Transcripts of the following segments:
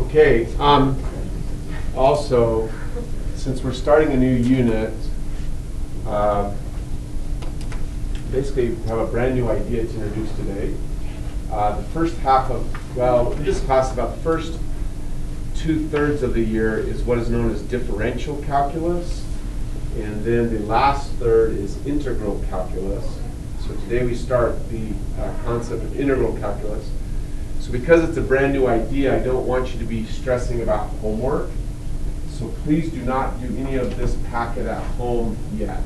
Okay, also, since we're starting a new unit, basically we have a brand new idea to introduce today. The first half of, well, in this class, about the first 2/3 of the year is what is known as differential calculus, and then the last third is integral calculus. So today we start the concept of integral calculus. So because it's a brand new idea, I don't want you to be stressing about homework. So please do not do any of this packet at home yet.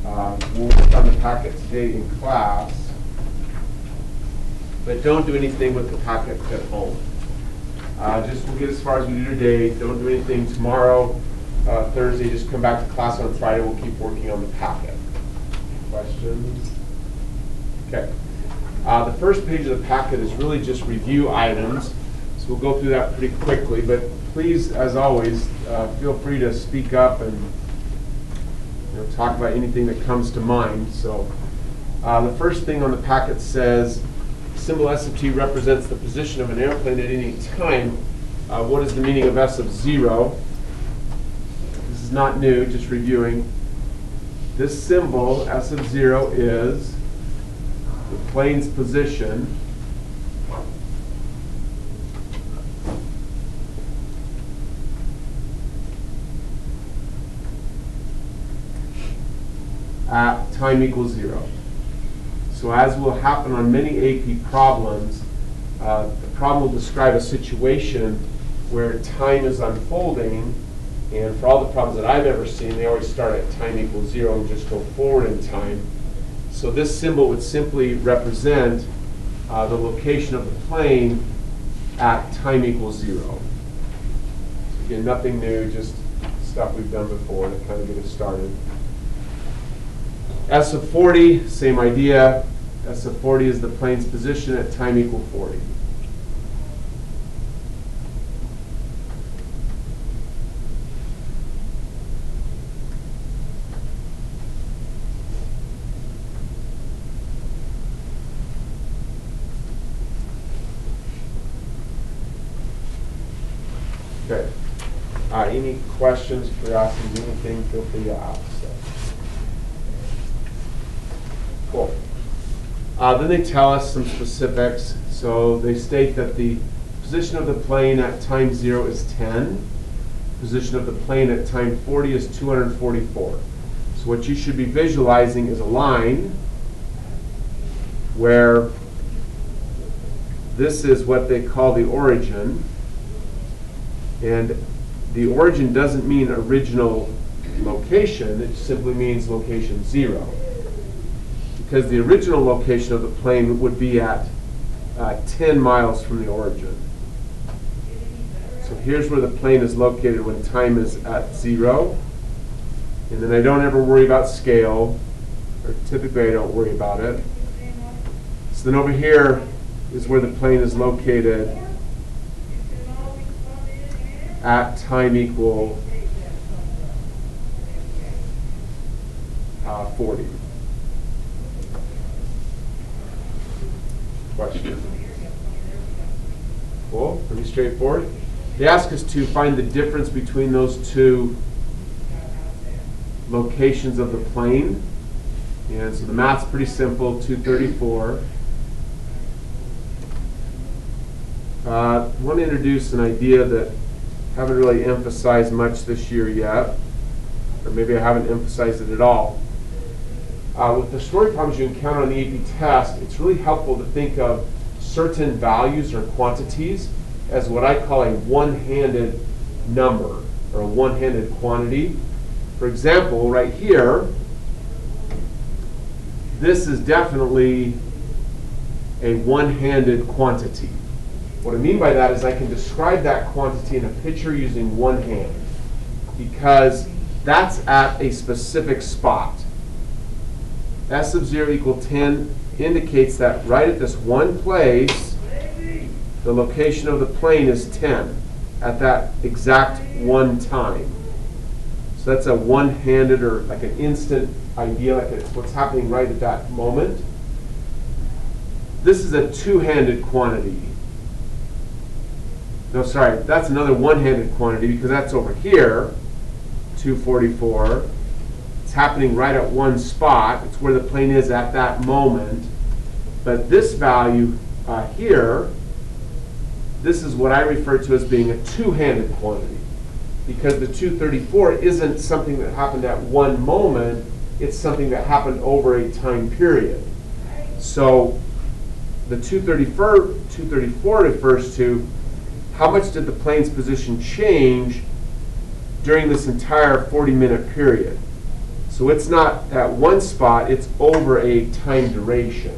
We'll work on the packet today in class, but don't do anything with the packet at home. Just we'll get as far as we do today. Don't do anything tomorrow, Thursday. Just come back to class on Friday. We'll keep working on the packet. Questions? Okay. The first page of the packet is really just review items. So we'll go through that pretty quickly. But please, as always, feel free to speak up and talk about anything that comes to mind. So the first thing on the packet says, symbol S of t represents the position of an airplane at any time. What is the meaning of S of 0? This is not new, just reviewing. This symbol, S of 0, is the plane's position at time equals 0. So as will happen on many AP problems, the problem will describe a situation where time is unfolding, and for all the problems that I've ever seen, they always start at time equals 0 and just go forward in time. So this symbol would simply represent the location of the plane at time equals 0. So again, nothing new, just stuff we've done before to kind of get us started. S of 40, same idea. S of 40 is the plane's position at time equal 40. Okay. Any questions, curiosities, anything, feel free to ask. Cool. Then they tell us some specifics. So they state that the position of the plane at time 0 is 10. Position of the plane at time 40 is 244. So what you should be visualizing is a line where this is what they call the origin. And the origin doesn't mean original location. It simply means location 0. Because the original location of the plane would be at 10 miles from the origin. So here's where the plane is located when time is at 0. And then I don't ever worry about scale, or typically I don't worry about it. So then over here is where the plane is located at time equal 40. Question? Cool, pretty straightforward. They ask us to find the difference between those two locations of the plane. And so the math's pretty simple, 234. I want to introduce an idea that I haven't really emphasized much this year yet, or maybe I haven't emphasized it at all. With the story problems you encounter on the AP test, it's really helpful to think of certain values or quantities as what I call a one-handed number, or a one-handed quantity. For example, right here, this is definitely a one-handed quantity. What I mean by that is I can describe that quantity in a picture using one hand, because that's at a specific spot. S of 0 equal 10 indicates that right at this one place, the location of the plane is 10 at that exact one time. So that's a one-handed, or like an instant idea, like it's what's happening right at that moment. this is a two-handed quantity. No, sorry, that's another one-handed quantity because that's over here, 244. It's happening right at one spot. It's where the plane is at that moment. But this value here, this is what I refer to as being a two-handed quantity because the 234 isn't something that happened at one moment. It's something that happened over a time period. So the 234 refers to how much did the plane's position change during this entire 40-minute period. So it's not at one spot, it's over a time duration.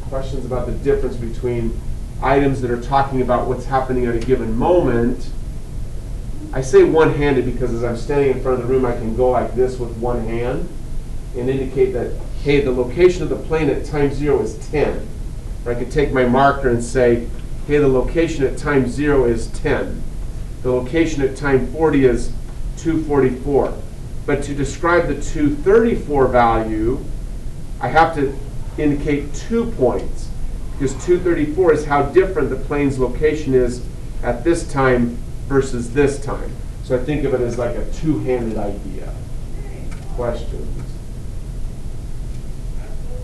Questions about the difference between items that are talking about what's happening at a given moment. I say one-handed because as I'm standing in front of the room, I can go like this with one hand and indicate that, hey, the location of the plane at time 0 is 10. Or I could take my marker and say, hey, the location at time 0 is 10. The location at time 40 is 244. But to describe the 234 value, I have to indicate 2 points because 234 is how different the plane's location is at this time versus this time. So I think of it as like a two-handed idea. Questions?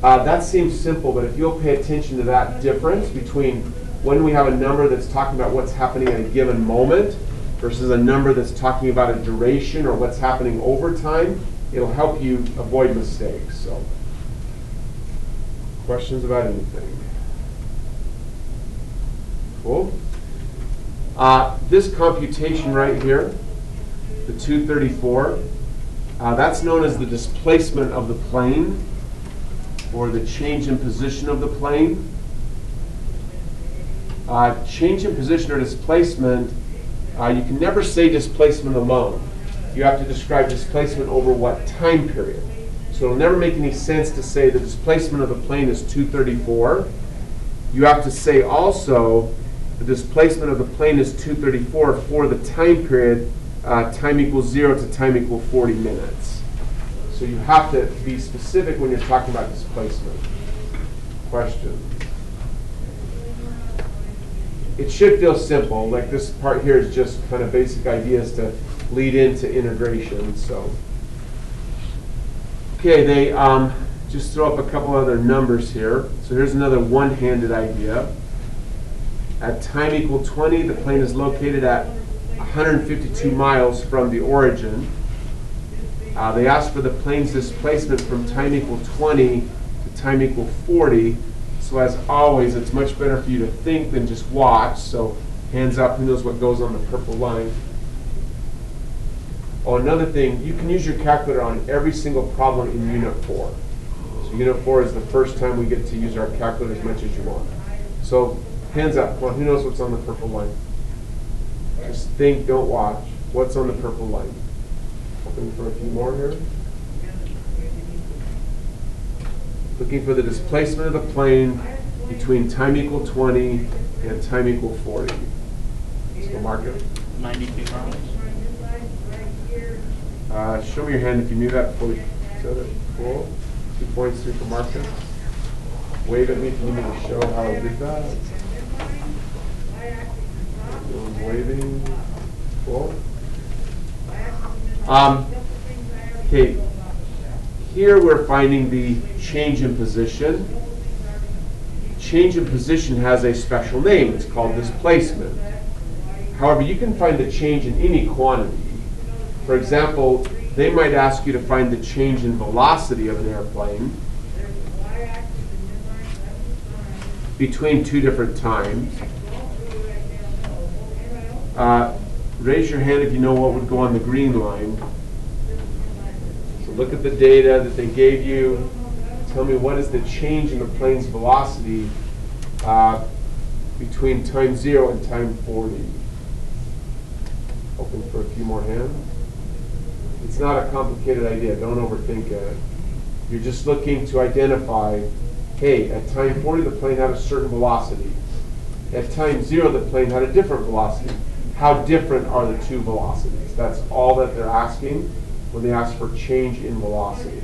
That seems simple, but if you'll pay attention to that difference between when we have a number that's talking about what's happening at a given moment versus a number that's talking about a duration or what's happening over time, it'll help you avoid mistakes. So, questions about anything? Cool. This computation right here, the 234, that's known as the displacement of the plane or the change in position of the plane. Change in position or displacement, you can never say displacement alone. You have to describe displacement over what time period. So it'll never make any sense to say the displacement of the plane is 234. You have to say also the displacement of the plane is 234 for the time period, time equals 0 to time equal 40 minutes. So you have to be specific when you're talking about displacement. Questions? It should feel simple. Like this part here is just kind of basic ideas to lead into integration. So, okay, they just throw up a couple other numbers here. So here's another one-handed idea. At time equal 20, the plane is located at 152 miles from the origin. They ask for the plane's displacement from time equal 20 to time equal 40. So as always, it's much better for you to think than just watch. So hands up, who knows what goes on the purple line? Oh, another thing, you can use your calculator on every single problem in Unit 4. So Unit 4 is the first time we get to use our calculator as much as you want. So hands up, come on, who knows what's on the purple line? Just think, don't watch. What's on the purple line? Looking for a few more here. Looking for the displacement of the plane between time equal 20 and time equal 40. Let's go mark it. 92 miles. Show me your hand if you knew that before we said it. Cool. 2 points here for Marcus. Wave at me if you need me to show how I did that. Everyone's waving. Cool. Okay. Here we're finding the change in position. Change in position has a special name. It's called displacement. However, you can find the change in any quantity. For example, they might ask you to find the change in velocity of an airplane between two different times. Raise your hand if you know what would go on the green line. So look at the data that they gave you. Tell me what is the change in the plane's velocity between time 0 and time 40. Open for a few more hands. It's not a complicated idea. Don't overthink it. You're just looking to identify, hey, at time 40 the plane had a certain velocity. At time 0 the plane had a different velocity. How different are the two velocities? That's all that they're asking when they ask for change in velocity.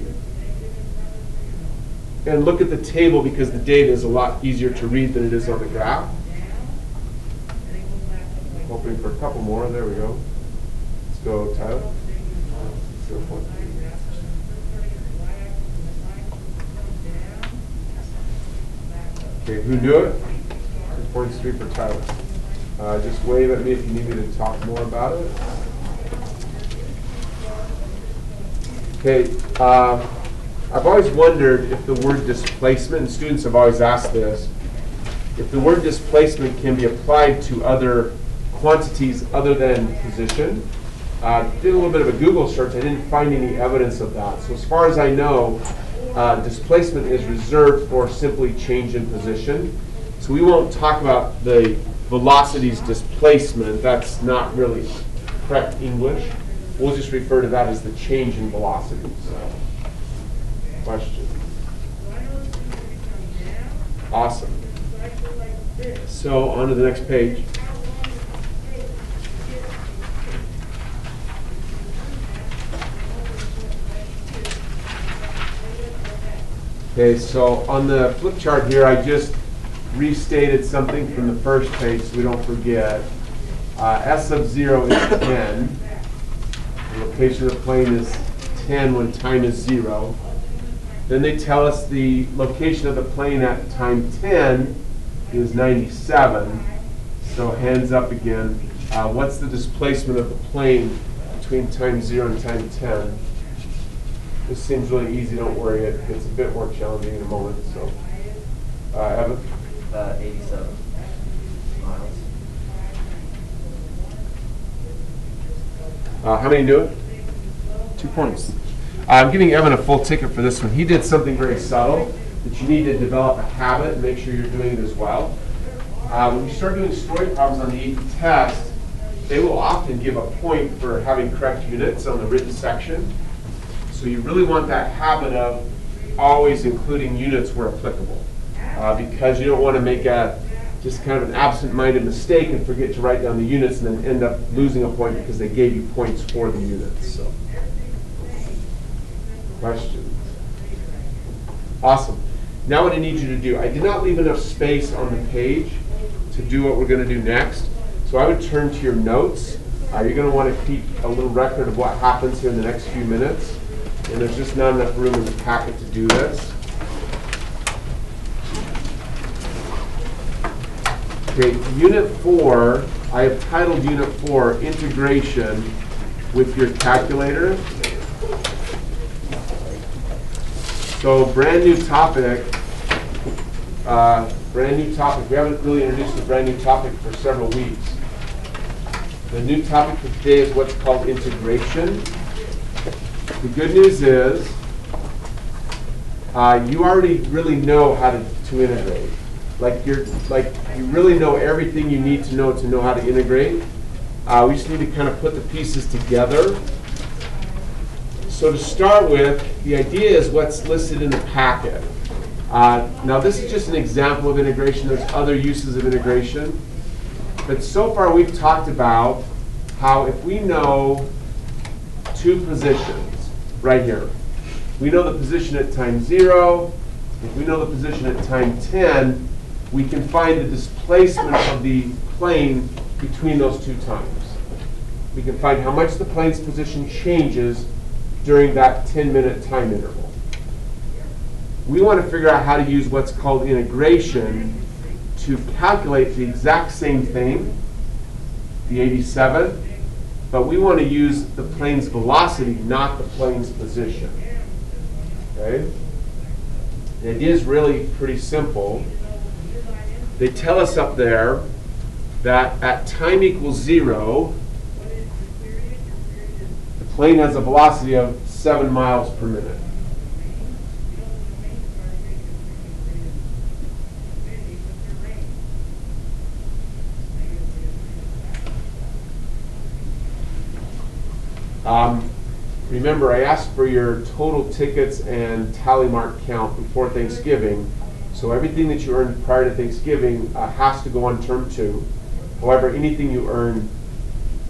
and look at the table because the data is a lot easier to read than it is on the graph. Hoping for a couple more. There we go. Let's go, Tyler. 0.3. Okay, who knew it? 2.3 for Tyler. Just wave at me if you need me to talk more about it. Okay, I've always wondered if the word displacement, and students have always asked this, if the word displacement can be applied to other quantities other than position. Did a little bit of a Google search. I didn't find any evidence of that. So as far as I know, displacement is reserved for simply change in position. So we won't talk about the velocity's displacement. That's not really correct English. We'll just refer to that as the change in velocity. So, question? Awesome. So on to the next page. Okay, so on the flip chart here, I just restated something from the first page so we don't forget. S of 0 is 10. The location of the plane is 10 when time is 0. Then they tell us the location of the plane at time 10 is 97. So hands up again. What's the displacement of the plane between time 0 and time 10? This seems really easy, don't worry. It gets a bit more challenging in a moment. So, Evan? 87 miles. How many knew it? 2 points. I'm giving Evan a full ticket for this one. He did something very subtle that you need to develop a habit and make sure you're doing it as well. When you start doing story problems on the AP test, they will often give a point for having correct units on the written section. So you really want that habit of always including units where applicable, because you don't want to make just kind of an absent-minded mistake and forget to write down the units and then end up losing a point because they gave you points for the units. So, questions? Awesome. Now what I need you to do, I did not leave enough space on the page to do what we're going to do next. So I would turn to your notes. You're going to want to keep a little record of what happens here in the next few minutes. And there's just not enough room in the packet to do this. Okay, Unit 4, I have titled Unit 4, Integration with Your Calculator. So brand new topic. We haven't really introduced a brand new topic for several weeks. The new topic for today is what's called integration. The good news is you already really know how to integrate. You really know everything you need to know how to integrate. We just need to kind of put the pieces together. So to start with, the idea is what's listed in the packet. Now this is just an example of integration. There's other uses of integration. But so far we've talked about how if we know two positions, right here. We know the position at time 0. If we know the position at time 10, we can find the displacement of the plane between those two times. We can find how much the plane's position changes during that 10-minute time interval. We want to figure out how to use what's called integration to calculate the exact same thing, the 87, but we want to use the plane's velocity, not the plane's position. Okay? The idea is really pretty simple. They tell us up there that at time equals 0, the plane has a velocity of 7 miles per minute. Remember, I asked for your total tickets and tally mark count before Thanksgiving. So everything that you earned prior to Thanksgiving has to go on term 2. However, anything you earn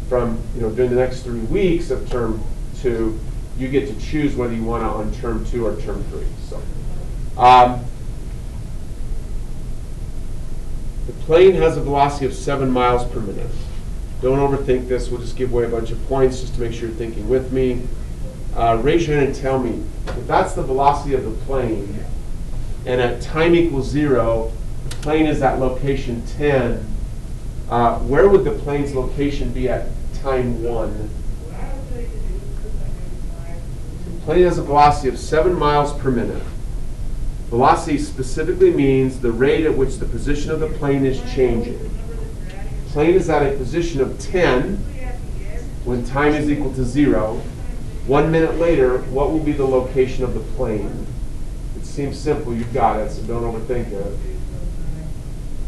from during the next 3 weeks of term 2, you get to choose whether you want to on term 2 or term 3. So The plane has a velocity of 7 miles per minute. Don't overthink this. We'll just give away a bunch of points just to make sure you're thinking with me. Raise your hand and tell me, if that's the velocity of the plane, and at time equals 0, the plane is at location 10, where would the plane's location be at time 1? The plane has a velocity of 7 miles per minute. Velocity specifically means the rate at which the position of the plane is changing. The plane is at a position of 10 when time is equal to 0. 1 minute later, what will be the location of the plane? It seems simple, you've got it, so don't overthink it.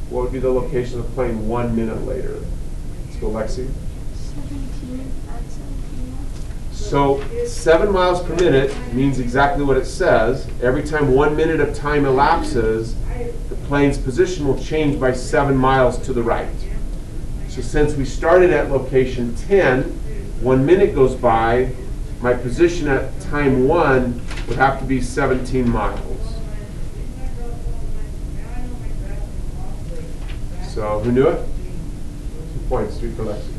What would be the location of the plane 1 minute later? Let's go, Lexi. 17 at 17 miles. So 7 miles per minute means exactly what it says. Every time 1 minute of time elapses, the plane's position will change by 7 miles to the right. So since we started at location 10, 1 minute goes by, my position at time 1 would have to be 17 miles. So who knew it? 2 points, 3 for Lexi.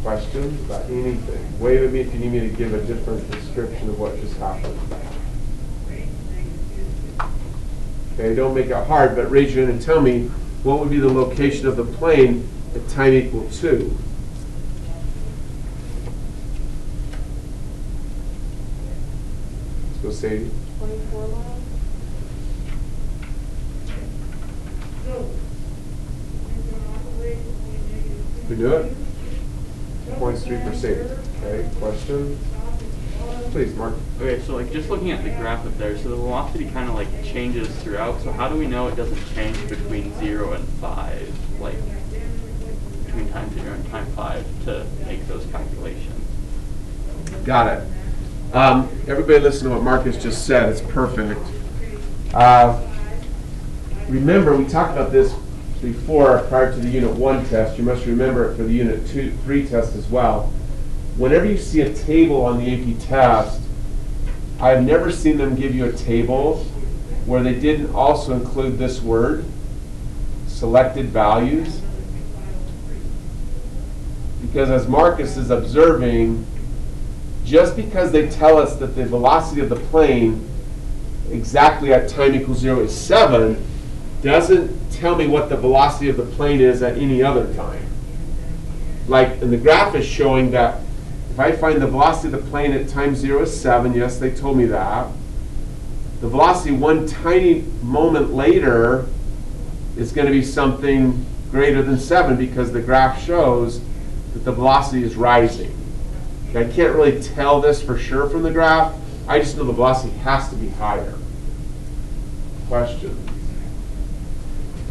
Questions about anything? Wave at me if you need me to give a different description of what just happened. Okay, don't make it hard, but raise your hand and tell me what would be the location of the plane at time equal 2. Let's go, Sadie. 24 miles. Who knew it? 2 points, 3 for Sadie. Okay, question? Please, Mark. Okay, so like just looking at the graph up there, so the velocity kind of like changes throughout. So how do we know it doesn't change between 0 and 5, like between time 0 and time 5 to make those calculations? Got it. Everybody listen to what Marcus just said. It's perfect. Remember, we talked about this before prior to the Unit 1 test. You must remember it for the Unit 3 test as well. Whenever you see a table on the AP test, I've never seen them give you a table where they didn't also include this word, selected values. Because as Marcus is observing, just because they tell us that the velocity of the plane exactly at time equals 0 is 7, doesn't tell me what the velocity of the plane is at any other time. Like, and the graph is showing that if I find the velocity of the plane at time 0 is 7, yes, they told me that. The velocity one tiny moment later is going to be something greater than 7 because the graph shows that the velocity is rising. I can't really tell this for sure from the graph. I just know the velocity has to be higher. Question?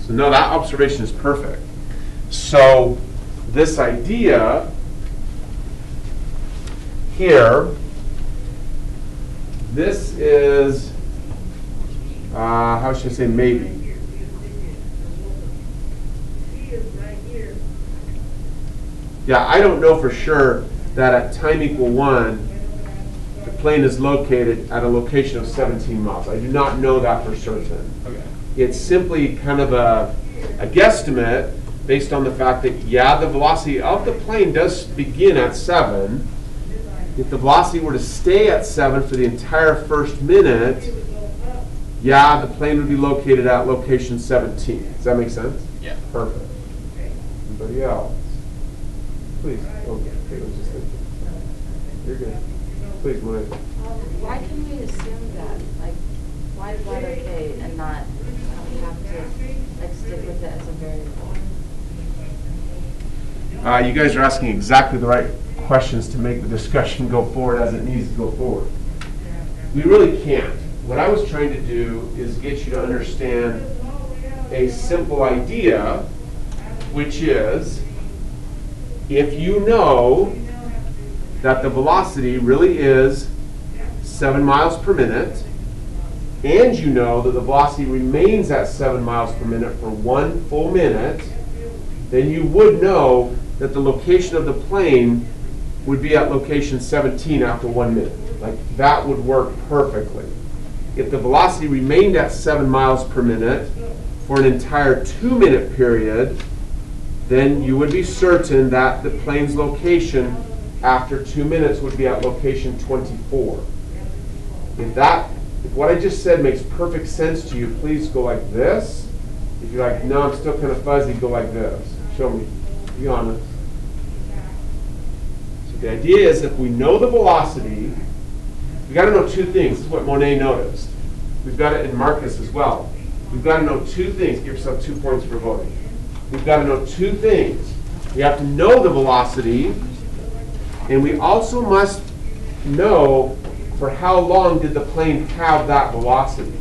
So no, that observation is perfect. So this idea here, this is, how should I say, maybe. Yeah, I don't know for sure that at time equal 1, the plane is located at a location of 17 miles. I do not know that for certain. Okay. It's simply kind of a guesstimate based on the fact that, yeah, the velocity of the plane does begin at 7. If the velocity were to stay at 7 for the entire first minute, yeah, the plane would be located at location 17. Does that make sense? Yeah. Perfect. Anybody else? Please. Okay, Caitlin's just thinking. You're good. Please, Melissa. Why can we assume that? Like, why is that okay and not we have to like stick with it as a variable? You guys are asking exactly the right questions to make the discussion go forward as it needs to go forward. We really can't. What I was trying to do is get you to understand a simple idea, which is, if you know that the velocity really is 7 miles per minute, and you know that the velocity remains at 7 miles per minute for 1 full minute, then you would know that the location of the plane would be at location 17 after 1 minute. Like, that would work perfectly. if the velocity remained at 7 miles per minute for an entire 2-minute period, then you would be certain that the plane's location after 2 minutes would be at location 24. If what I just said makes perfect sense to you, please go like this. If you're like, no, I'm still kind of fuzzy, go like this. Show me. Be honest. So the idea is if we know the velocity, we've got to know two things. This is what Monet noticed. We've got it in Marcus as well. We've got to know two things. Give yourself 2 points for voting. We've got to know two things. We have to know the velocity, and we also must know for how long did the plane have that velocity.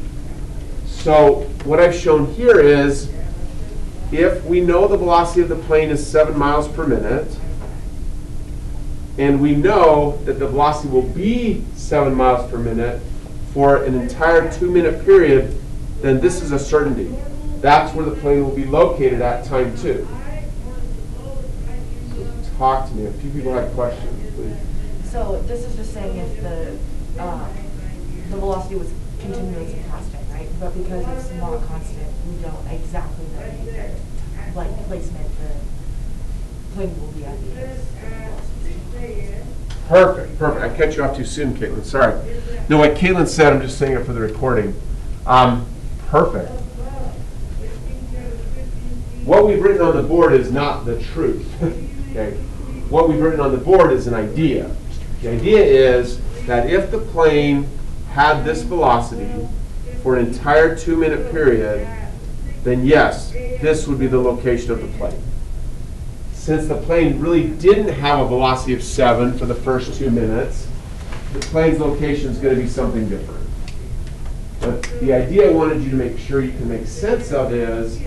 So what I've shown here is if we know the velocity of the plane is 7 miles per minute, and we know that the velocity will be 7 miles per minute for an entire 2-minute period, then this is a certainty. That's where the plane will be located at time 2. So talk to me. A few people have questions, please. So this is just saying if the velocity was continuously constant, right? But because it's not constant, we don't exactly know the placement the plane will be at the end. Perfect, perfect. I cut you off too soon, Caitlin. Sorry. No, what Caitlin said, I'm just saying it for the recording. Perfect. What we've written on the board is not the truth. Okay? What we've written on the board is an idea. The idea is that if the plane had this velocity for an entire 2-minute period, then yes, this would be the location of the plane. Since the plane really didn't have a velocity of 7 for the first 2 minutes, the plane's location is going to be something different. But the idea I wanted you to make sure you can make sense of is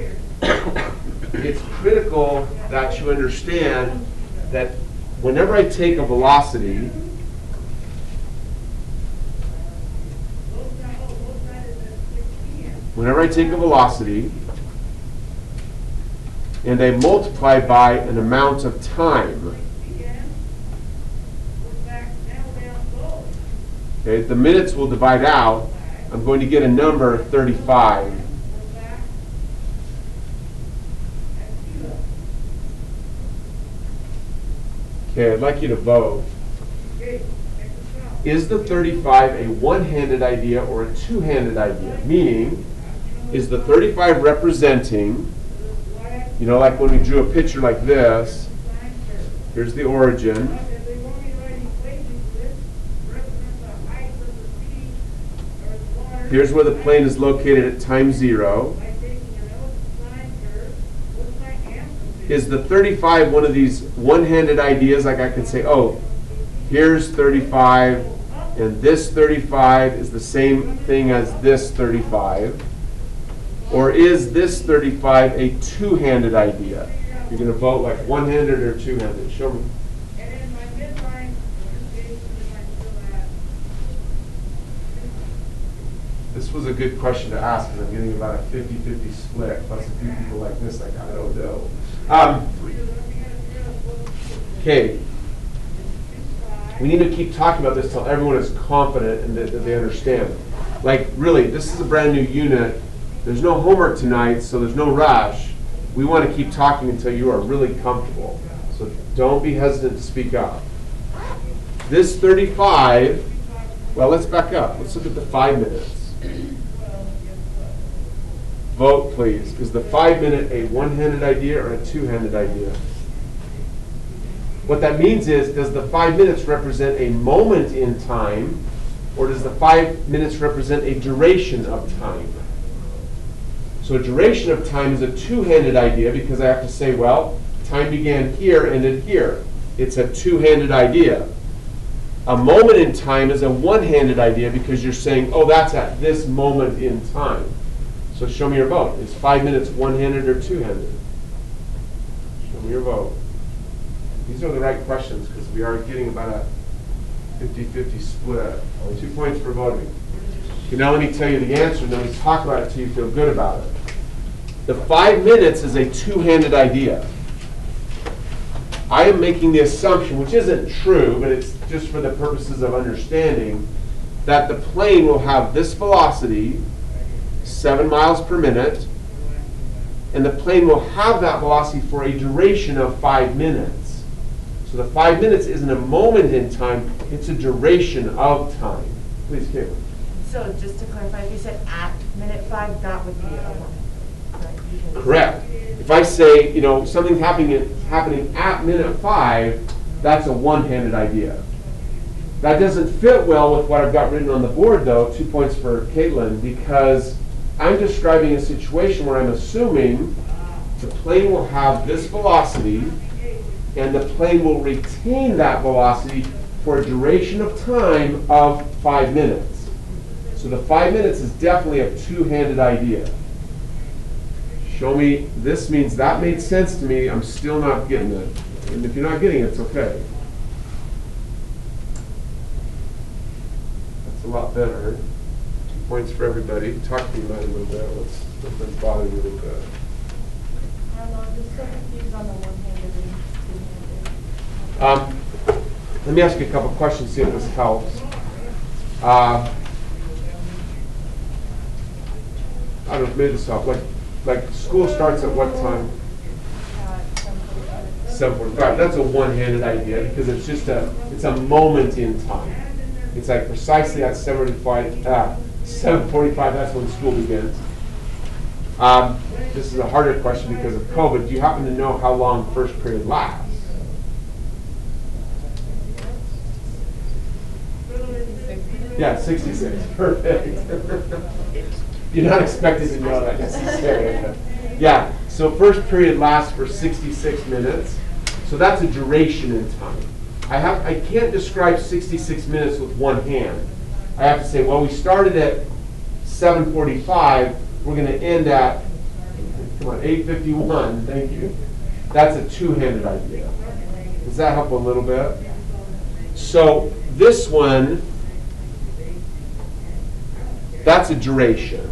it's critical that you understand that whenever I take a velocity, and I multiply by an amount of time, okay, the minutes will divide out. I'm going to get a number 35. Okay, I'd like you to vote. Is the 35 a one-handed idea or a two-handed idea? Meaning, is the 35 representing, you know, like when we drew a picture like this, here's the origin. Here's where the plane is located at time 0. Is the 35 one of these one-handed ideas, like I could say, oh, here's 35, and this 35 is the same thing as this 35? Or is this 35 a two-handed idea? You're going to vote like one-handed or two-handed. Show me. This was a good question to ask because I'm getting about a 50-50 split, plus a few people like this, like, I don't know. Okay. We need to keep talking about this until everyone is confident and that they understand. Like, really, this is a brand new unit. There's no homework tonight, so there's no rush. We want to keep talking until you are really comfortable. So don't be hesitant to speak up. This 35, well, let's back up. Let's look at the 5 minutes. Vote, please. Is the 5-minute a one-handed idea or a two-handed idea? What that means is, does the 5 minutes represent a moment in time, or does the 5 minutes represent a duration of time? So a duration of time is a two-handed idea because I have to say, well, time began here, ended here. It's a two-handed idea. A moment in time is a one-handed idea because you're saying, oh, that's at this moment in time. So show me your vote. Is 5 minutes one-handed or two-handed? Show me your vote. These are the right questions because we are getting about a 50-50 split. 2 points for voting. Okay, now let me tell you the answer, and then we talk about it till you feel good about it. The 5 minutes is a two-handed idea. I am making the assumption, which isn't true, but it's just for the purposes of understanding, that the plane will have this velocity, 7 miles per minute, and the plane will have that velocity for a duration of 5 minutes. So the 5 minutes isn't a moment in time, it's a duration of time. Please, Caitlin. So just to clarify, if you said at minute 5, that would be a one, right? Because- Correct. If I say, you know, something happening at minute 5, that's a one-handed idea. That doesn't fit well with what I've got written on the board, though, 2 points for Caitlin, because I'm describing a situation where I'm assuming the plane will have this velocity, and the plane will retain that velocity for a duration of time of 5 minutes. So the 5 minutes is definitely a two-handed idea. Show me, this means that made sense to me, I'm still not getting it. And if you're not getting it, it's okay. That's a lot better. 2 points for everybody. Talk to me about it a little bit. What's bothering you a little bit? I'm just so confused on the one-handed and two-handed. Let me ask you a couple questions, see if this helps. I don't know, maybe this helps. Like school starts at what time? 7:45. That's a one-handed idea because it's just it's a moment in time. It's like precisely at 7:45. 7:45. That's when school begins. This is a harder question because of COVID. Do you happen to know how long first period lasts? Yeah, 66. Perfect. You're not expected to know that necessarily. Yeah, so first period lasts for 66 minutes. So that's a duration in time. I can't describe 66 minutes with one hand. I have to say, well, we started at 7:45. We're going to end at, come on, 8:51. Thank you. That's a two-handed idea. Does that help a little bit? So this one, that's a duration.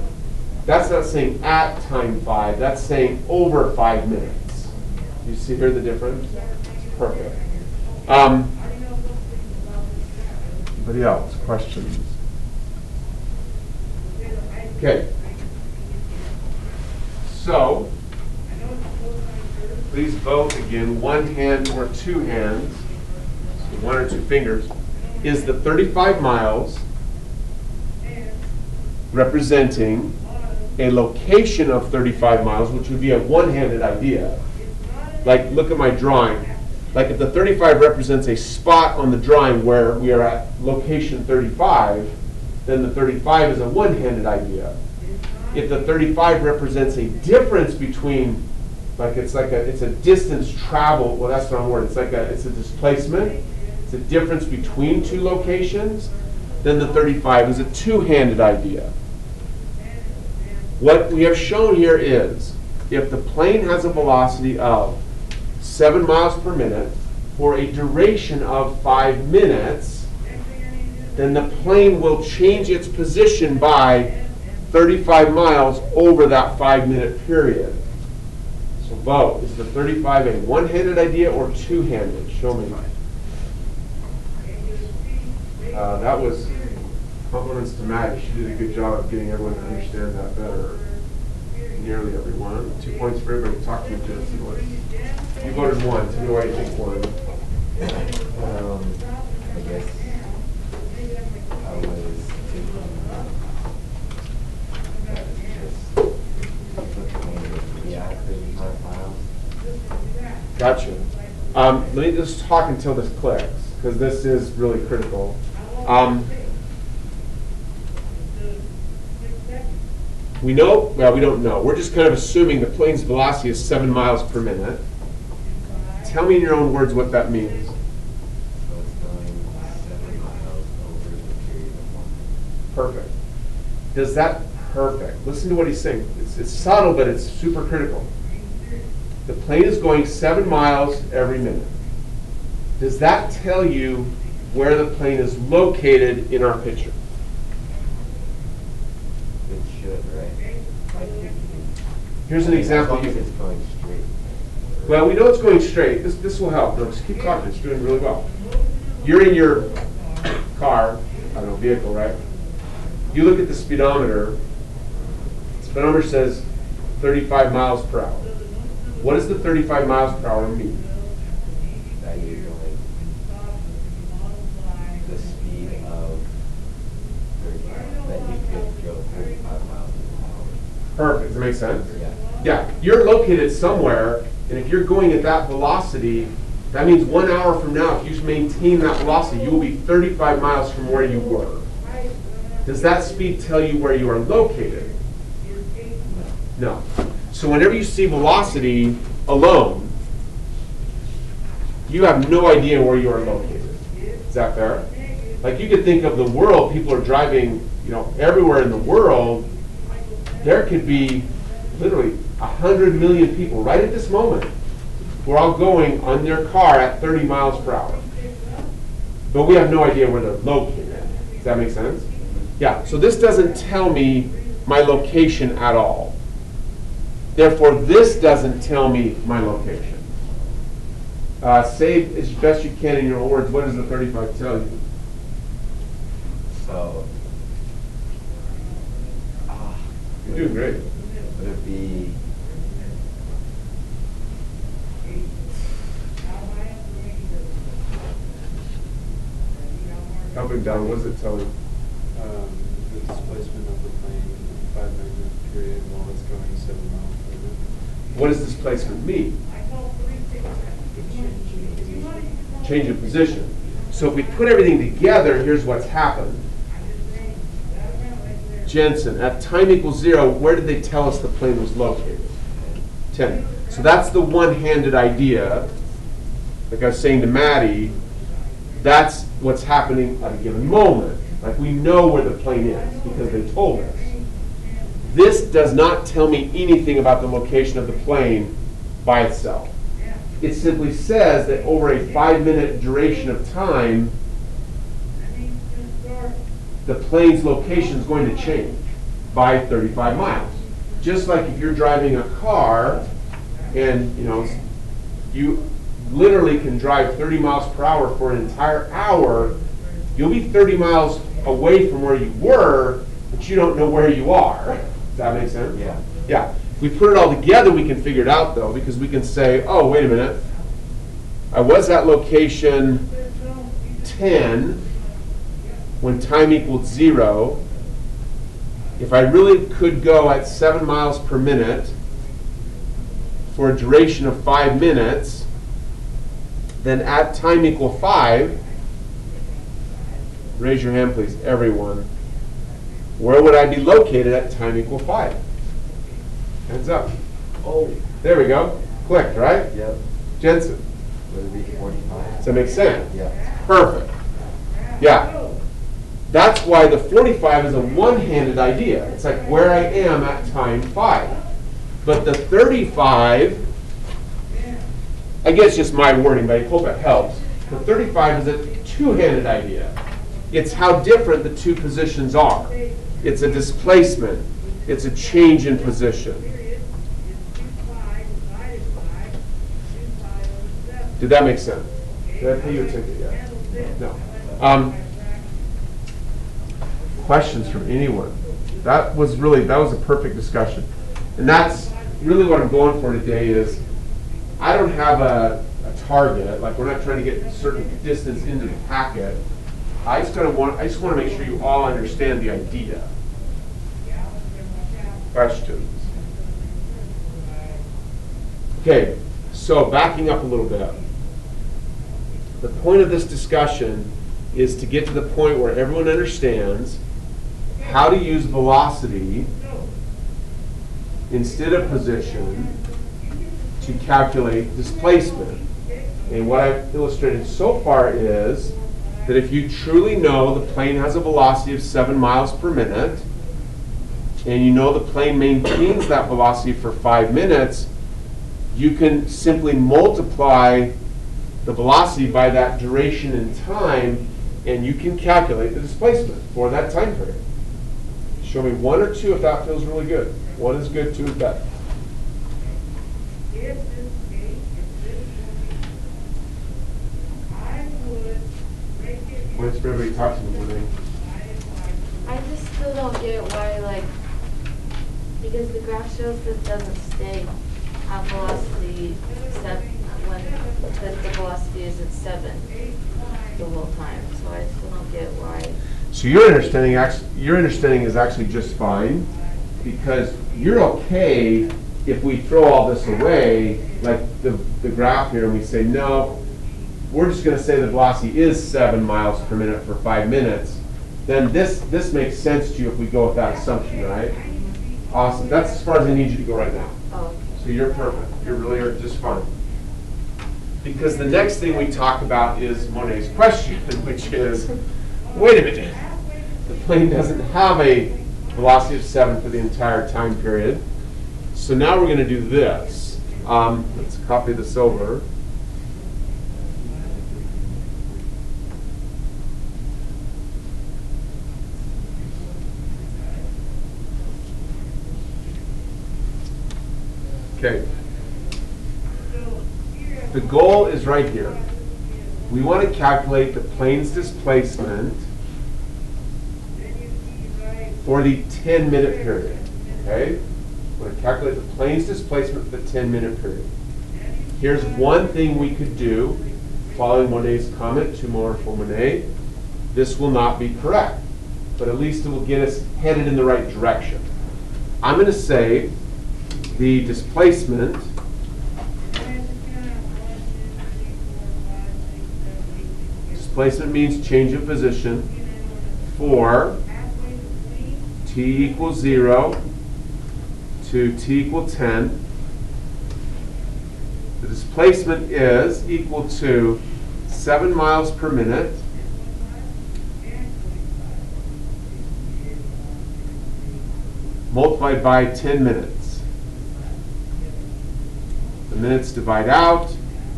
That's not saying at time 5. That's saying over 5 minutes. You see here the difference? Perfect. Anybody else? Questions? Okay. So, please vote again, one hand or two hands, so one or two fingers. Is the 35 miles representing a location of 35 miles, which would be a one-handed idea? Like, look at my drawing. Like, if the 35 represents a spot on the drawing where we are at location 35, then the 35 is a one-handed idea. If the 35 represents a difference between, like it's a distance traveled, well, that's the wrong word. It's a displacement. It's a difference between two locations. Then the 35 is a two-handed idea. What we have shown here is, if the plane has a velocity of 7 miles per minute for a duration of 5 minutes, then the plane will change its position by 35 miles over that 5-minute period. So vote. Is the 35 a one-handed idea or two-handed? Show me. That was compliments to Maddie. She did a good job of getting everyone to understand that better. Nearly everyone. 2 points for everybody. Talk to me, Jesse. You voted one. Tell me why you think one. I guess I was thinking that it's just 35 miles. Gotcha. Let me just talk until this clicks, because this is really critical. We know, well, we don't know. We're just kind of assuming the plane's velocity is 7 miles per minute. Tell me in your own words what that means. So it's going 7 miles over the period of 1. Perfect. Does that, perfect. Listen to what he's saying. It's subtle, but it's super critical. The plane is going 7 miles every minute. Does that tell you where the plane is located in our picture? It should, right? Here's an example. As long as it's going straight. Well, we know it's going straight. This will help. No, just keep talking. It's doing really well. You're in your car. I don't know vehicle, right? You look at the speedometer. The speedometer says 35 miles per hour. What does the 35 miles per hour mean? That you're going the speed of 35, that you could go 35 miles an hour. Perfect. Does that make sense? Yeah. Yeah. You're located somewhere, and if you're going at that velocity, that means 1 hour from now, if you maintain that velocity, you will be 35 miles from where you were. Does that speed tell you where you are located? No. So whenever you see velocity alone, you have no idea where you are located. Is that fair? Like you could think of the world, people are driving, everywhere in the world. There could be literally 100 million people right at this moment who are all going on their car at 30 miles per hour. But we have no idea where they're located. Does that make sense? Yeah, so this doesn't tell me my location at all. Therefore, this doesn't tell me my location. Say as best you can in your own words, what does the 35 tell you? So, You're doing great. would it be Up and down, what does it tell you? The displacement of the plane in a 5-minute period while it's going 7 miles per minute. What does displacement mean? Change of position. So if we put everything together, here's what's happened. Jensen, at time equals 0, where did they tell us the plane was located? 10. So that's the one-handed idea. Like I was saying to Maddie, that's what's happening at a given moment. Like we know where the plane is because they told us. This does not tell me anything about the location of the plane by itself. It simply says that over a 5-minute duration of time, the plane's location is going to change by 35 miles. Just like if you're driving a car and you literally can drive 30 miles per hour for an entire hour, you'll be 30 miles away from where you were, but you don't know where you are. Does that make sense? Yeah. Yeah. If we put it all together, we can figure it out, though, because we can say, oh, wait a minute. I was at location 10 when time equaled 0. If I really could go at 7 miles per minute for a duration of 5 minutes, then at time equal 5, raise your hand please, everyone, where would I be located at time equal 5? Hands up. Oh, There we go. Clicked, right? yep. Jensen, Would it be 45? does that make sense? Yeah. Perfect. Yeah. That's why the 45 is a one-handed idea. It's like where I am at time 5. But the 35, I guess just my wording, but I hope it helps. The 35 is a two-handed idea. It's how different the two positions are. It's a displacement. It's a change in position. Did that make sense? Did I pay you attention yet? No. Questions from anyone? That was a perfect discussion. And that's really what I'm going for today is I don't have a target, like we're not trying to get a certain distance into the packet. I just want to make sure you all understand the idea. Questions? Okay, so backing up a little bit. The point of this discussion is to get to the point where everyone understands how to use velocity instead of position to calculate displacement. And what I've illustrated so far is that if you truly know the plane has a velocity of 7 miles per minute, and you know the plane maintains that velocity for 5 minutes, you can simply multiply the velocity by that duration in time, and you can calculate the displacement for that time period. Show me 1 or 2 if that feels really good. 1 is good, 2 is bad. Points for everybody talking to me. I just still don't get why, like, because the graph shows that it doesn't stay at velocity when the velocity is at 7 the whole time. So I still don't get why. So your understanding is actually just fine, because you're okay if we throw all this away, like the graph here, and we say, no, we're just going to say the velocity is 7 miles per minute for 5 minutes, then this makes sense to you if we go with that assumption, right? Awesome. That's as far as I need you to go right now. Oh, okay. So you're perfect. You really are just fine. Because the next thing we talk about is Monet's question, which is, wait a minute. The plane doesn't have a velocity of 7 for the entire time period. So now we're going to do this. Let's copy this over. Okay. The goal is right here. We want to calculate the plane's displacement for the 10-minute period. Okay? We want to calculate the plane's displacement for the 10-minute period. Here's one thing we could do, following Monet's comment, two more for Monet. This will not be correct, but at least it will get us headed in the right direction. I'm going to say the displacement means change of position for t equals 0 to t equals 10. The displacement is equal to 7 miles per minute multiplied by 10 minutes. The minutes divide out.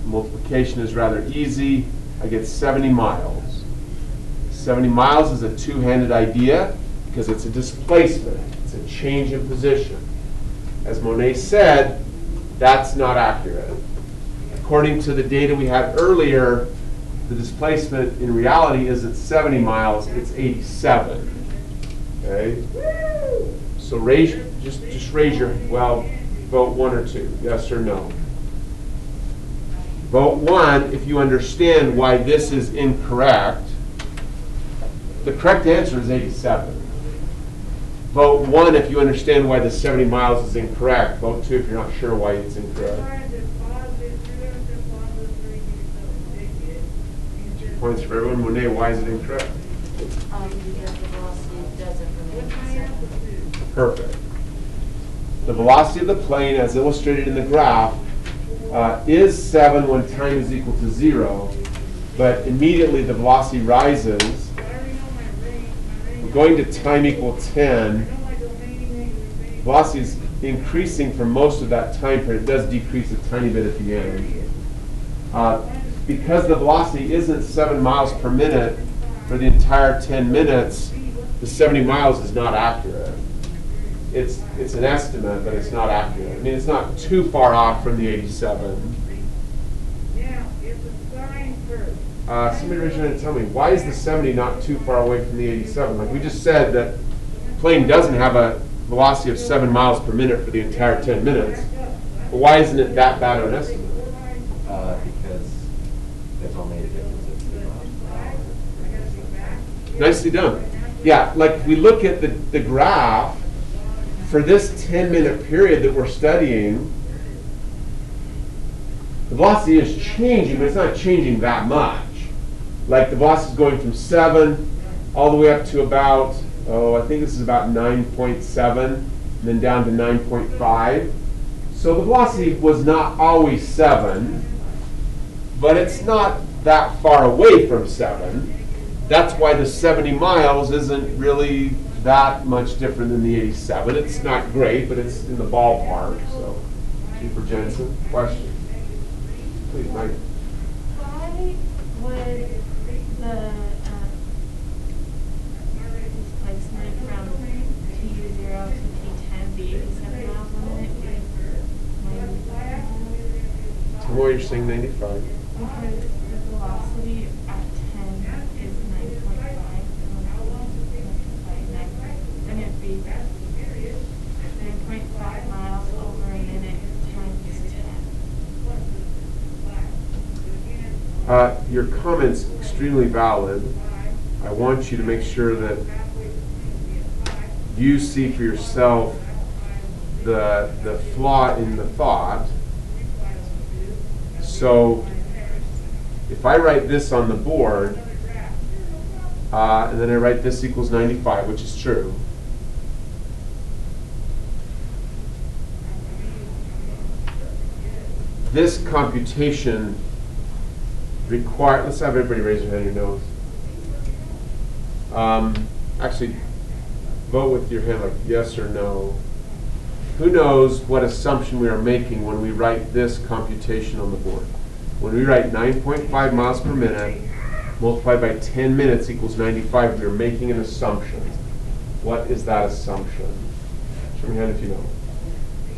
Multiplication is rather easy. I get 70 miles. 70 miles is a two-handed idea because it's a displacement. It's a change in position. As Monet said, that's not accurate. According to the data we had earlier, the displacement in reality isn't 70 miles, it's 87. Okay? So just raise your, well, vote 1 or 2, yes or no. Vote 1 if you understand why this is incorrect. The correct answer is 87. Vote 1 if you understand why the 70 miles is incorrect. Vote 2 if you're not sure why it's incorrect. 2 points for everyone. Monet, why is it incorrect? Because the velocity doesn't remain 7. Perfect. The velocity of the plane, as illustrated in the graph, is 7 when time is equal to 0, but immediately the velocity rises. We're going to time equal 10. Velocity is increasing for most of that time period. It does decrease a tiny bit at the end. Because the velocity isn't 7 miles per minute for the entire 10 minutes, the 70 miles is not accurate. It's an estimate, but it's not accurate. I mean, it's not too far off from the 87. Somebody raise your hand and tell me, why is the 70 not too far away from the 87? Like we just said that the plane doesn't have a velocity of 7 miles per minute for the entire 10 minutes. But why isn't it that bad of an estimate? Because there's only a difference of 2 miles per hour. Nicely done. Yeah, like if we look at the graph, for this 10-minute period that we're studying, the velocity is changing, but it's not changing that much. Like the velocity is going from 7 all the way up to about, I think this is about 9.7, and then down to 9.5. So the velocity was not always 7, but it's not that far away from 7. That's why the 70 miles isn't really that much different than the 87. It's not great, but it's in the ballpark. So, Chief Jensen, question? Please, Mike. Why would the displacement from T0 to T10 be 87 miles per minute? Tell me why you're saying 95. Because the velocity at 10 is 9.5. Your comment's extremely valid. I want you to make sure that you see for yourself the flaw in the thought. So if I write this on the board, and then I write this equals 95, which is true, this computation requires, let's have everybody raise their hand who knows. Actually, vote with your hand like yes or no. Who knows what assumption we are making when we write this computation on the board? When we write 9.5 miles per minute multiplied by 10 minutes equals 95, we are making an assumption. What is that assumption? Show me your hand if you know.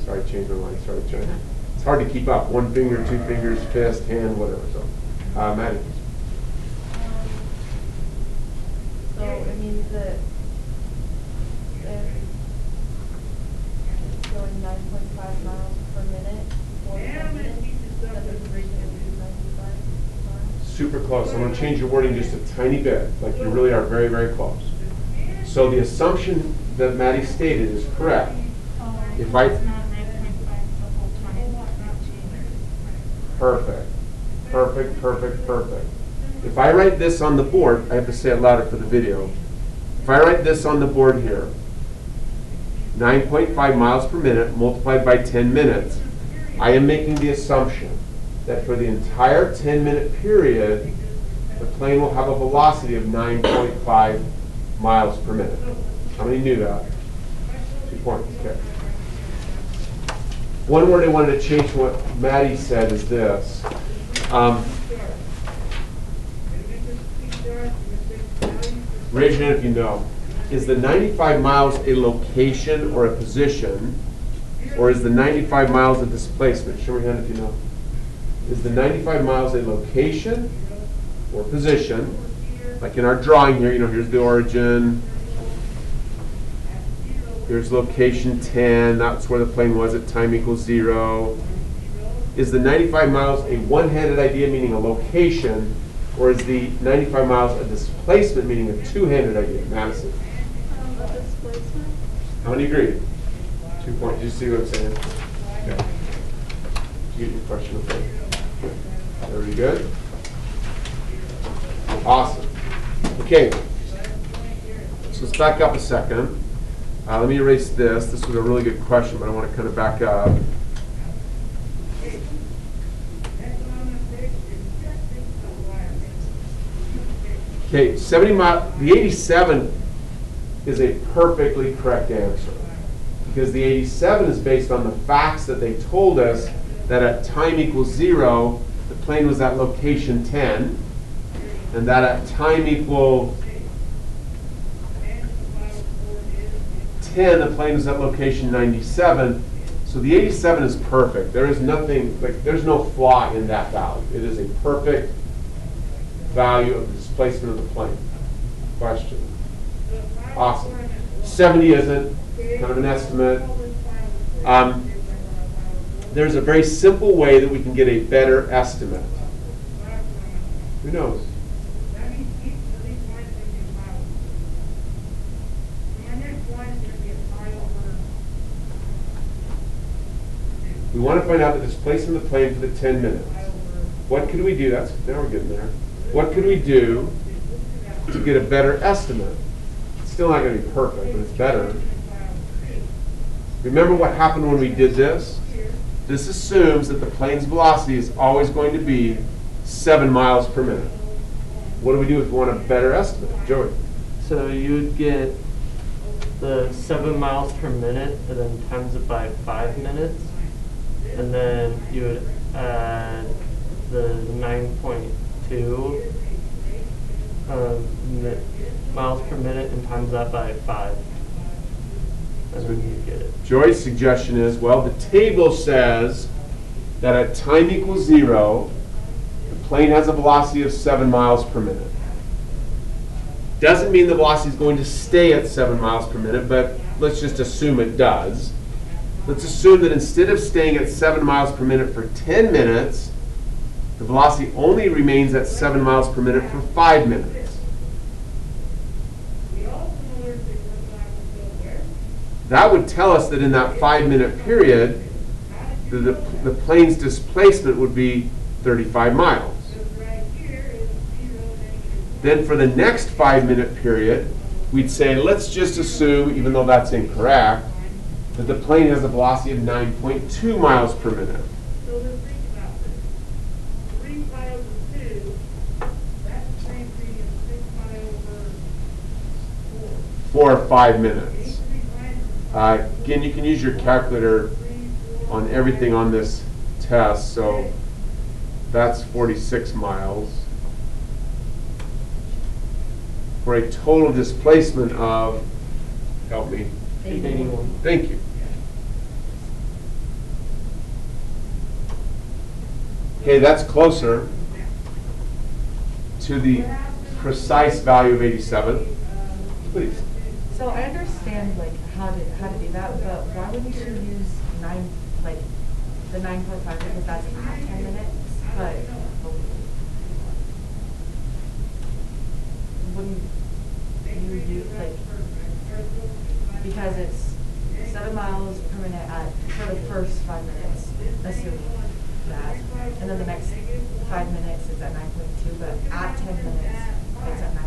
Sorry, change my mind. Sorry, change. It's hard to keep up. One finger, two fingers, fist, hand, whatever. So, Maddie. So it means that if it's going 9.5 miles per minute for 10 minutes, that the duration is 95 miles. Super close. I'm going to change your wording just a tiny bit, like you really are very, very close. So the assumption that Maddie stated is correct. If I perfect, perfect, perfect, perfect. If I write this on the board, I have to say it louder for the video. If I write this on the board here, 9.5 miles per minute multiplied by 10 minutes, I am making the assumption that for the entire 10-minute period, the plane will have a velocity of 9.5 miles per minute. How many knew that? 2 points, okay. One word I wanted to change from what Maddie said is this. Raise your hand if you know. Is the 95 miles a location or a position, or is the 95 miles a displacement? Show me your hand if you know. Is the 95 miles a location or position? Like in our drawing here, you know, here's the origin. Here's location 10. That's where the plane was at time equals 0. Is the 95 miles a one-handed idea, meaning a location, or is the 95 miles a displacement, meaning a two-handed idea? Madison. A displacement? How many agree? 2 points. Did you see what I'm saying? Okay. Did you get your question okay? Very good. Awesome. Okay. So let's back up a second. Let me erase this. This was a really good question, but I want to kind of back up. Okay, 70 miles. The 87 is a perfectly correct answer, because the 87 is based on the facts that they told us that at time equals 0, the plane was at location 10, and that at time equal 10, the plane was at location 97. So the 87 is perfect. There is nothing, like, there's no flaw in that value. It is a perfect value of the displacement of the plane. Question. Awesome. 70 isn't, kind of an estimate. There's a very simple way that we can get a better estimate. Who knows? We want to find out the displacement of the plane for the 10 minutes. What could we do? Now we're getting there. What could we do to get a better estimate? It's still not going to be perfect, but it's better. Remember what happened when we did this? This assumes that the plane's velocity is always going to be 7 miles per minute. What do we do if we want a better estimate? Joey? So you would get the 7 miles per minute and then times it by 5 minutes. And then you would add the 9.2 miles per minute and times that by 5. And then you get it. Joy's suggestion is, well, the table says that at time equals 0, the plane has a velocity of 7 miles per minute. Doesn't mean the velocity is going to stay at 7 miles per minute, but let's just assume it does. Let's assume that instead of staying at 7 miles per minute for 10 minutes, the velocity only remains at 7 miles per minute for 5 minutes. That would tell us that in that 5-minute period, the plane's displacement would be 35 miles. Then for the next 5-minute period, we'd say, let's just assume, even though that's incorrect, that the plane has a velocity of 9.2 miles per minute. So let's think about this. 3 pi over 2, that's the same thing as 6 pi over 4. For 5 minutes. Again, you can use your calculator on everything on this test, so that's 46 miles. For a total displacement of, help me, 81. thank you. Okay, that's closer to the precise value of 87. Please. So I understand like how to do that, but why wouldn't you use the 9.5 because that's at 10 minutes, but wouldn't you use because it's 7 miles per minute for the first 5 minutes, assuming that, and then the next 5 minutes is at 9.2, but at 10 minutes it's at 9.5.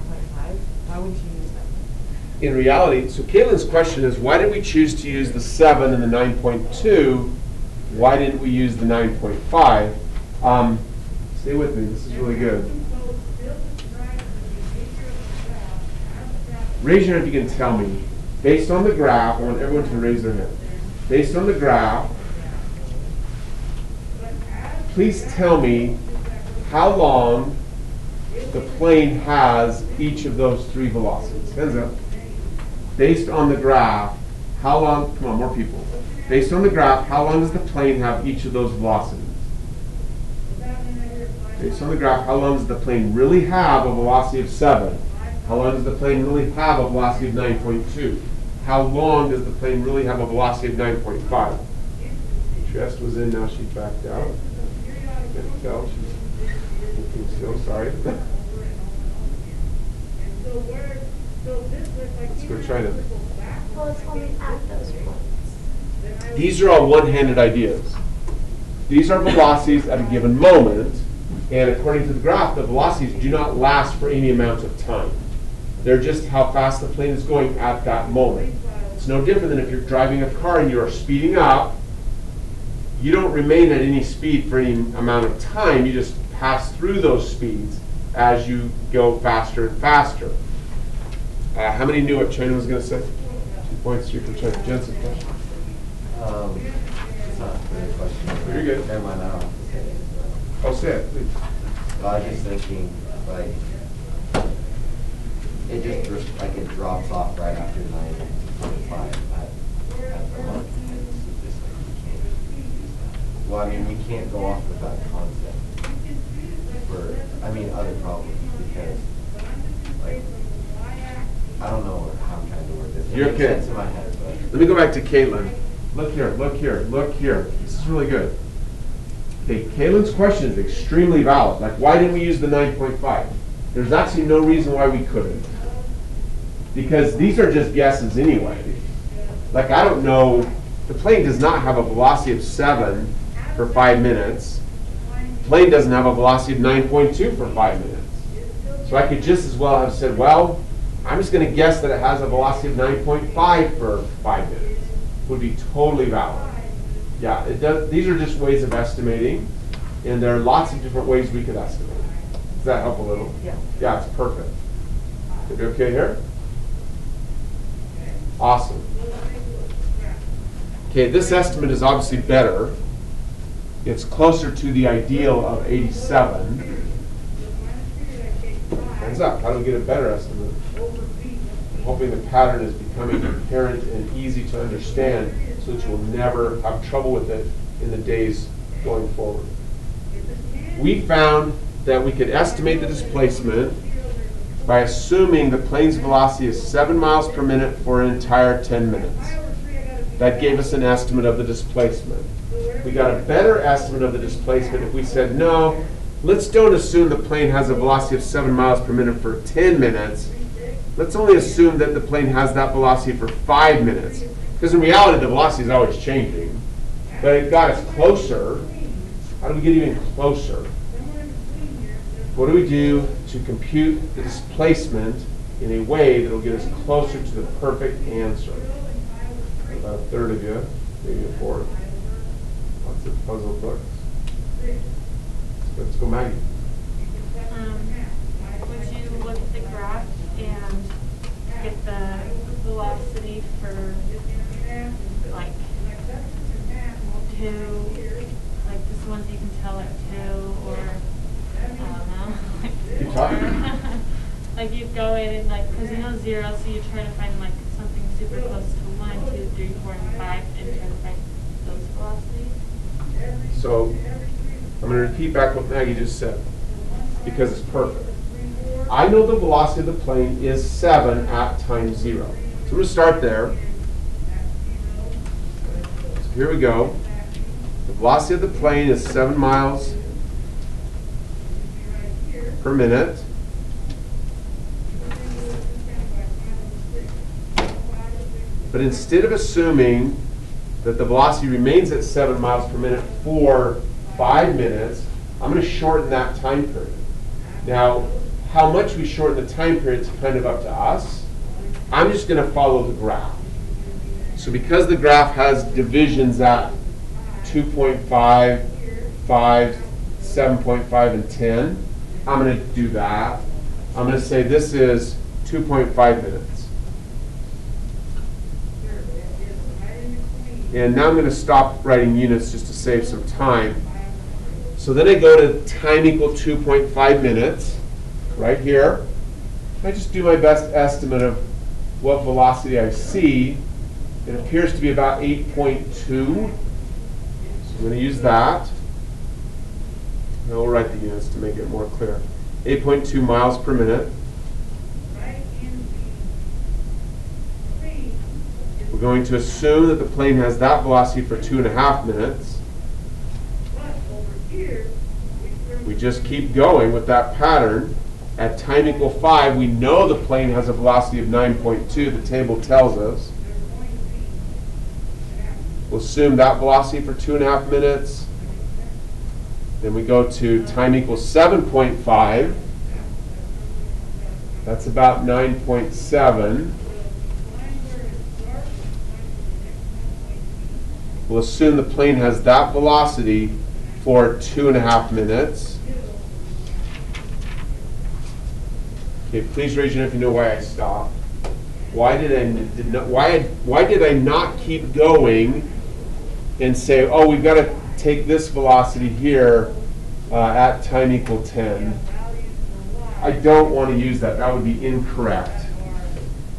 Why wouldn't you use that? In reality, so Caitlin's question is, why did we choose to use the 7 and the 9.2? Why didn't we use the 9.5? Stay with me, this is really good. Raise your hand if you can tell me, based on the graph, I want everyone to raise their hand. Based on the graph, please tell me how long the plane has each of those 3 velocities. Hands up. Based on the graph, how long, come on, more people. Based on the graph, how long does the plane have each of those velocities? Based on the graph, how long does the plane really have a velocity of 7? How long does the plane really have a velocity of 9.2? How long does the plane really have a velocity of 9.5? Trest was in, now she's backed out. Can't tell, she's looking still, sorry. Let's go try to. Well, it's only at those points. These are all one-handed ideas. These are velocities at a given moment, and according to the graph, the velocities do not last for any amount of time. They're just how fast the plane is going at that moment. It's no different than if you're driving a car and you are speeding up. You don't remain at any speed for any amount of time. You just pass through those speeds as you go faster and faster. How many knew what China was going to say? 2 points, 3 for China. Jensen, question? It's not really a question. You're good. Never mind, I don't have to say it. Oh, say it, please. I was just thinking, it just it drops off right after 9.5 at the month. It's just you can't use that. Well, I mean, you can't go off with that concept for, other problems, because, I don't know how I'm trying to word this. You're It makes okay. sense in my head, but. Let me go back to Caitlin. Look here, look here, look here. This is really good. Okay, Caitlin's question is extremely valid. Like, why didn't we use the 9.5? There's actually no reason why we couldn't. Because these are just guesses anyway. Like, I don't know, the plane does not have a velocity of 7 for 5 minutes. The plane doesn't have a velocity of 9.2 for 5 minutes. So I could just as well have said, well, I'm just going to guess that it has a velocity of 9.5 for 5 minutes. Would be totally valid. Yeah, it does. These are just ways of estimating, and there are lots of different ways we could estimate. Does that help a little? Yeah. Yeah, it's perfect. Are you okay here? Awesome. Okay, this estimate is obviously better. It's closer to the ideal of 87. Hands up. How do we get a better estimate? I'm hoping the pattern is becoming apparent and easy to understand so that you will never have trouble with it in the days going forward. We found that we could estimate the displacement by assuming the plane's velocity is 7 miles per minute for an entire 10 minutes. That gave us an estimate of the displacement. We got a better estimate of the displacement if we said, no, let's don't assume the plane has a velocity of 7 miles per minute for 10 minutes. Let's only assume that the plane has that velocity for 5 minutes. Because in reality, the velocity is always changing. But it got us closer. How do we get even closer? What do we do to compute the displacement in a way that will get us closer to the perfect answer? About a third of you, maybe a fourth. Lots of puzzle books. Let's go, Maggie. Would you look at the graph and get the velocity for like 2, like this ones you can tell at 2, or I don't know. Keep talking. Like you go in and like, because you know 0, so you try to find like something super close to 1, 2, 3, 4, and 5, and try to find those velocities. So I'm going to repeat back what Maggie just said, because it's perfect. I know the velocity of the plane is 7 at time 0. So I'm going to start there. So here we go. The velocity of the plane is 7 miles per minute. But instead of assuming that the velocity remains at 7 miles per minute for 5 minutes, I'm going to shorten that time period. Now, how much we shorten the time period is kind of up to us. I'm just going to follow the graph. So because the graph has divisions at 2.5, 5, 7.5, and 10, I'm going to do that. I'm going to say this is 2.5 minutes. And now I'm going to stop writing units just to save some time. So then I go to time equal 2.5 minutes, right here. I just do my best estimate of what velocity I see. It appears to be about 8.2. So I'm going to use that. And we'll write the units to make it more clear. 8.2 miles per minute. We're going to assume that the plane has that velocity for 2.5 minutes. We just keep going with that pattern. At time equal 5, we know the plane has a velocity of 9.2. The table tells us. We'll assume that velocity for 2.5 minutes. Then we go to time equals 7.5. That's about 9.7. We'll assume the plane has that velocity for 2.5 minutes. Okay, please raise your hand if you know why I stopped. Why did I not keep going and say, oh, we've got to take this velocity here at time equal 10? I don't want to use that. That would be incorrect.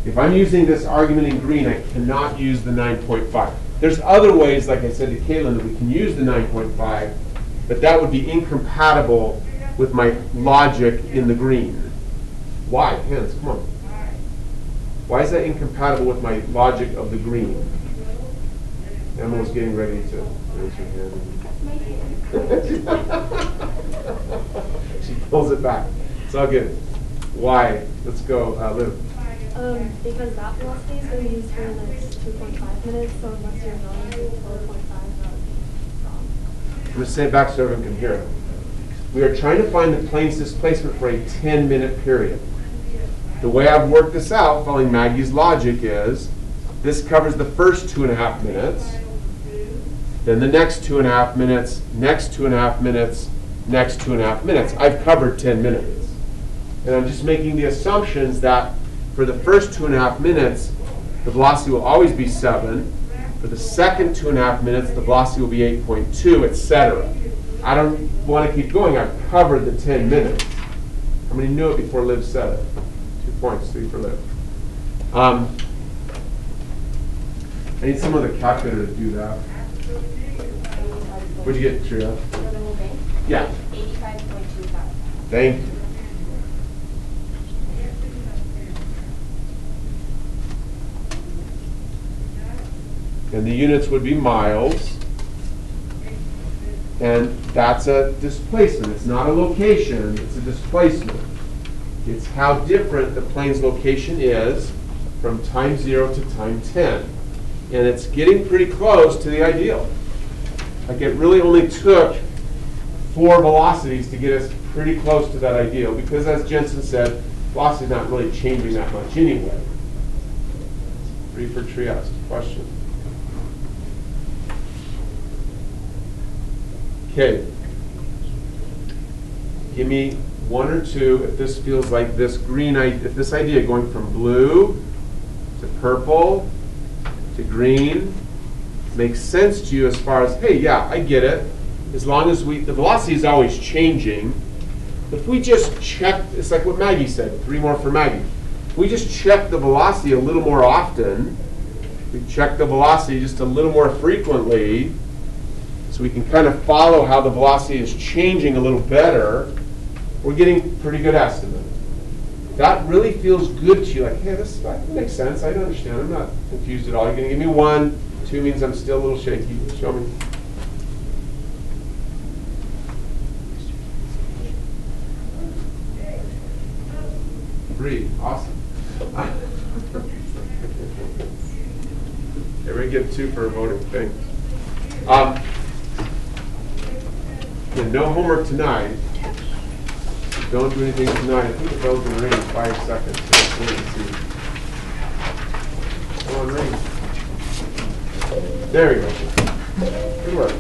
If I'm using this argument in green, I cannot use the 9.5. There's other ways, like I said to Caitlin, that we can use the 9.5, but that would be incompatible with my logic in the green. Why? Hands, come on. Why is that incompatible with my logic of the green? Emma's getting ready to raise her hand. She pulls it back. It's all good. Why? Let's go, Liv. Because that velocity is going to be used for the next 2.5 minutes, so unless you're going to 4.5, that would be wrong. I'm going to say it back so everyone can hear it. We are trying to find the plane's displacement for a 10-minute period. The way I've worked this out, following Maggie's logic, is this covers the first 2.5 minutes, then the next 2.5 minutes, next 2.5 minutes, next 2.5 minutes. I've covered 10 minutes. And I'm just making the assumptions that for the first 2.5 minutes, the velocity will always be 7. For the second 2.5 minutes, the velocity will be 8.2, etc. I don't want to keep going. I've covered the 10 minutes. How many knew it before Liv said it? 2 points, 3 for Liv. I need someone with a calculator to do that. What'd you get, Tria? For the whole day? Yeah. 85.25. Thank you. And the units would be miles. And that's a displacement. It's not a location, it's a displacement. It's how different the plane's location is from time 0 to time 10. And it's getting pretty close to the ideal. Like it really only took 4 velocities to get us pretty close to that ideal, because as Jensen said, velocity is not really changing that much anyway. 3 for Trieste. Question? Okay. Give me 1 or 2 if this feels like this green, if this idea going from blue to purple to green makes sense to you as far as, hey, yeah, I get it. As long as the velocity is always changing. If we just check, it's like what Maggie said, 3 more for Maggie. If we just check the velocity a little more often, we check the velocity just a little more frequently, so we can kind of follow how the velocity is changing a little better, we're getting pretty good estimate. That really feels good to you, like, hey, that makes sense, I understand, I'm not confused at all. You're going to give me 1, 2 means I'm still a little shaky. Show me. Awesome. Everybody get 2 for a voting thing. Yeah, no homework tonight. Don't do anything tonight. I think the bell's going to ring in 5 seconds. So let's wait and see. Come on, ring. There we go. Good work.